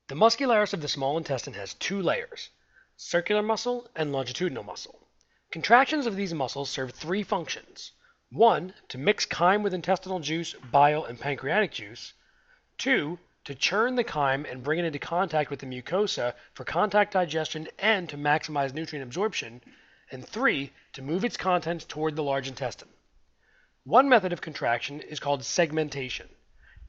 The muscularis of the small intestine has two layers, circular muscle and longitudinal muscle. Contractions of these muscles serve three functions. 1. To mix chyme with intestinal juice, bile, and pancreatic juice. 2. To churn the chyme and bring it into contact with the mucosa for contact digestion and to maximize nutrient absorption. And 3. To move its contents toward the large intestine. One method of contraction is called segmentation.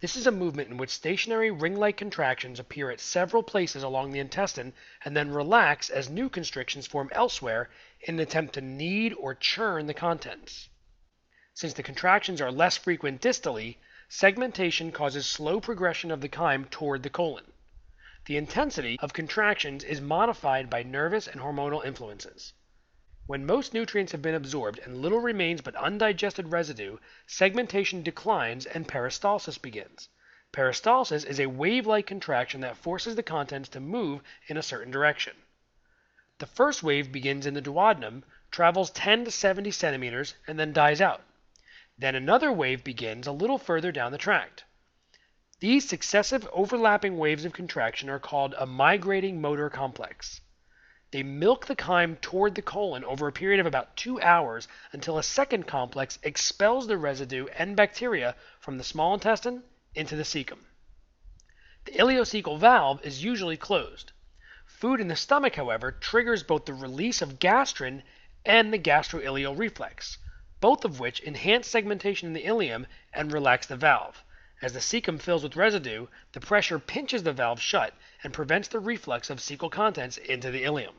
This is a movement in which stationary ring-like contractions appear at several places along the intestine and then relax as new constrictions form elsewhere in an attempt to knead or churn the contents. Since the contractions are less frequent distally, segmentation causes slow progression of the chyme toward the colon. The intensity of contractions is modified by nervous and hormonal influences. When most nutrients have been absorbed and little remains but undigested residue, segmentation declines and peristalsis begins. Peristalsis is a wave-like contraction that forces the contents to move in a certain direction. The first wave begins in the duodenum, travels 10 to 70 centimeters, and then dies out. Then another wave begins a little further down the tract. These successive overlapping waves of contraction are called a migrating motor complex. They milk the chyme toward the colon over a period of about 2 hours until a second complex expels the residue and bacteria from the small intestine into the cecum. The ileocecal valve is usually closed. Food in the stomach, however, triggers both the release of gastrin and the gastroileal reflex, both of which enhance segmentation in the ileum and relax the valve. As the cecum fills with residue, the pressure pinches the valve shut and prevents the reflux of cecal contents into the ileum.